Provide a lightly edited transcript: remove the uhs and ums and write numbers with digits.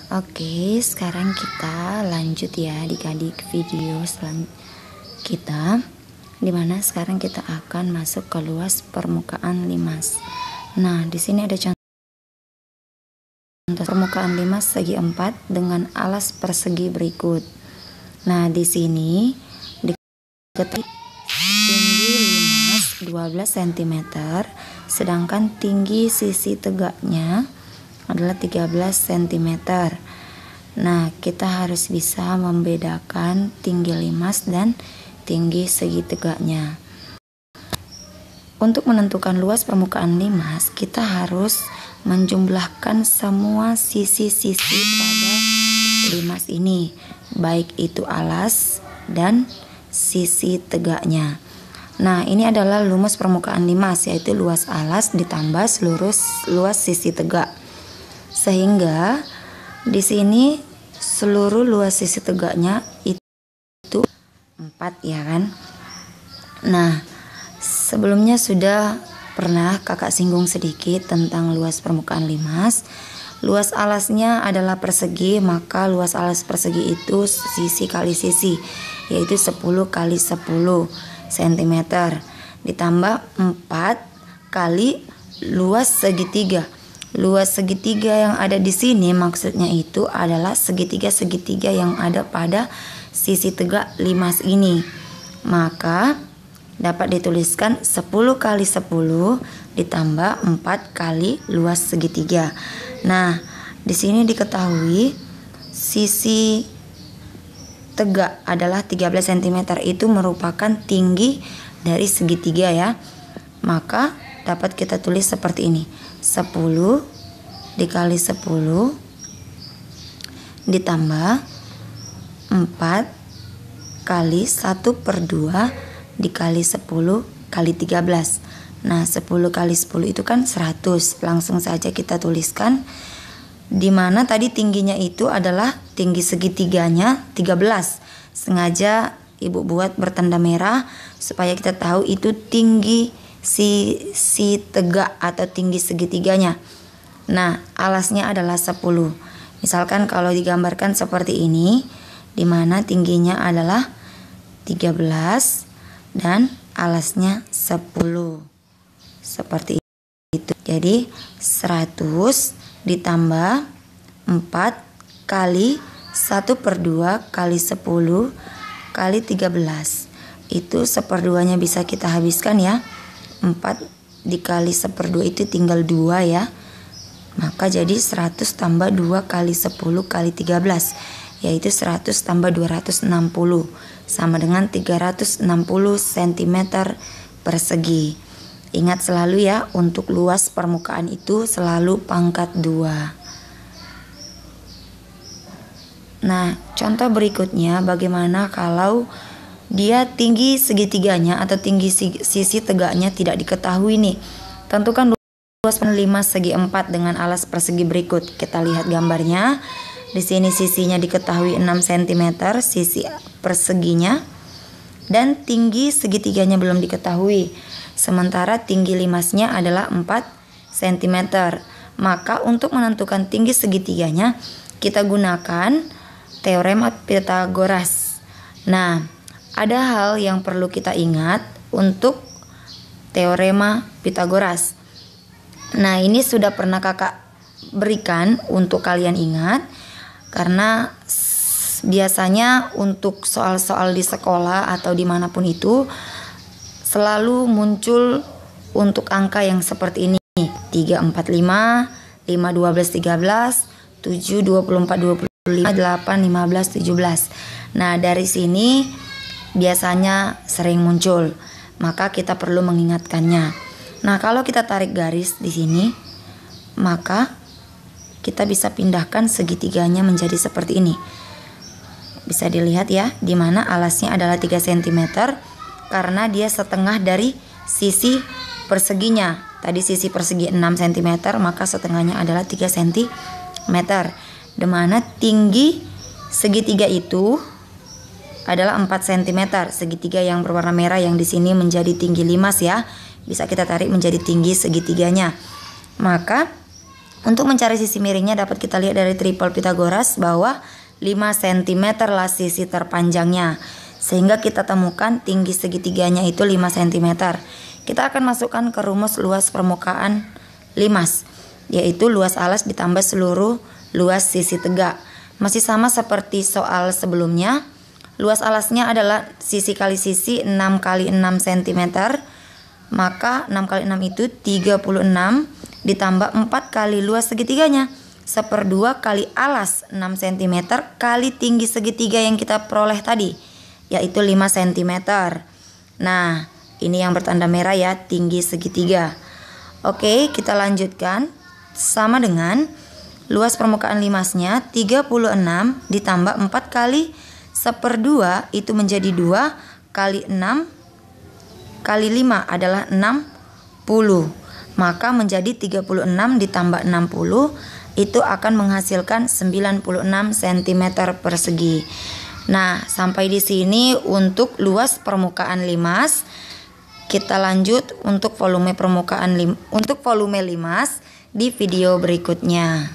Oke, sekarang kita lanjut ya adik-adik video kita, dimana sekarang kita akan masuk ke luas permukaan limas. Nah, di sini ada contoh permukaan limas segi 4 dengan alas persegi berikut. Nah, di sini diketahui tinggi limas 12 cm, sedangkan tinggi sisi tegaknya adalah 13 cm. Nah, kita harus bisa membedakan tinggi limas dan tinggi segi tegaknya. Untuk menentukan luas permukaan limas, kita harus menjumlahkan semua sisi-sisi pada limas ini, baik itu alas dan sisi tegaknya. Nah, ini adalah luas permukaan limas, yaitu luas alas ditambah seluruh luas sisi tegak. Sehingga di sini seluruh luas sisi tegaknya itu 4 ya kan. Nah, sebelumnya sudah pernah kakak singgung sedikit tentang luas permukaan limas. Luas alasnya adalah persegi, maka luas alas persegi itu sisi kali sisi, yaitu 10 kali 10 cm ditambah 4 kali luas segitiga. Luas segitiga yang ada di sini maksudnya itu adalah segitiga-segitiga yang ada pada sisi tegak limas ini. Maka dapat dituliskan 10 kali 10 ditambah 4 kali luas segitiga. Nah, di sini diketahui sisi tegak adalah 13 cm, itu merupakan tinggi dari segitiga ya. Maka dapat kita tulis seperti ini. 10 dikali 10 ditambah 4 kali 1/2 dikali 10 kali 13. Nah, 10 kali 10 itu kan 100. Langsung saja kita tuliskan, dimana tadi tingginya itu adalah tinggi segitiganya 13. Sengaja ibu buat bertanda merah supaya kita tahu itu tinggi sisi tegak atau tinggi segitiganya. Nah, alasnya adalah 10. Misalkan kalau digambarkan seperti ini, dimana tingginya adalah 13 dan alasnya 10. Seperti itu. Jadi 100 ditambah 4 kali 1/2 kali 10 kali 13. Itu 1/2-nya bisa kita habiskan ya. 4 dikali 1/2 itu tinggal 2 ya. Maka jadi 100 tambah 2 kali 10 kali 13, yaitu 100 tambah 260 sama dengan 360 cm persegi. Ingat selalu ya, untuk luas permukaan itu selalu pangkat 2. Nah, contoh berikutnya bagaimana kalau dia tinggi segitiganya atau tinggi sisi tegaknya tidak diketahui nih. Tentukan luas limas segi 4 dengan alas persegi berikut. Kita lihat gambarnya. Di sini sisinya diketahui 6 cm sisi perseginya, dan tinggi segitiganya belum diketahui. Sementara tinggi limasnya adalah 4 cm. Maka untuk menentukan tinggi segitiganya kita gunakan teorema Pythagoras. Nah, ada hal yang perlu kita ingat untuk teorema Pythagoras. Nah, ini sudah pernah kakak berikan untuk kalian ingat, karena biasanya untuk soal-soal di sekolah atau dimanapun itu selalu muncul untuk angka yang seperti ini. 3, 4, 5, 5, 12, 13, 7, 24, 25, 8, 15, 17. Nah, dari sini biasanya sering muncul, maka kita perlu mengingatkannya. Nah, kalau kita tarik garis di sini, maka kita bisa pindahkan segitiganya menjadi seperti ini. Bisa dilihat ya, di mana alasnya adalah 3 cm karena dia setengah dari sisi perseginya. Tadi sisi persegi 6 cm, maka setengahnya adalah 3 cm. Di mana tinggi segitiga itu adalah 4 cm. Segitiga yang berwarna merah yang di sini menjadi tinggi limas ya. Bisa kita tarik menjadi tinggi segitiganya. Maka Untuk mencari sisi miringnya dapat kita lihat dari tripel Pythagoras bahwa 5 cm lah sisi terpanjangnya. Sehingga kita temukan tinggi segitiganya itu 5 cm. Kita akan masukkan ke rumus luas permukaan limas, yaitu luas alas ditambah seluruh luas sisi tegak. Masih sama seperti soal sebelumnya. Luas alasnya adalah sisi kali sisi 6 kali 6 cm. Maka 6 kali 6 itu 36 ditambah 4 kali luas segitiganya 1/2 kali alas 6 cm kali tinggi segitiga yang kita peroleh tadi, yaitu 5 cm. Nah, ini yang bertanda merah ya, tinggi segitiga. Oke, kita lanjutkan. Sama dengan luas permukaan limasnya 36 ditambah 4 kali 1/2 itu menjadi 2 kali 6 kali 5 adalah 60. Maka menjadi 36 ditambah 60 itu akan menghasilkan 96 cm persegi. Nah, sampai di sini untuk luas permukaan limas. Kita lanjut untuk volume limas di video berikutnya.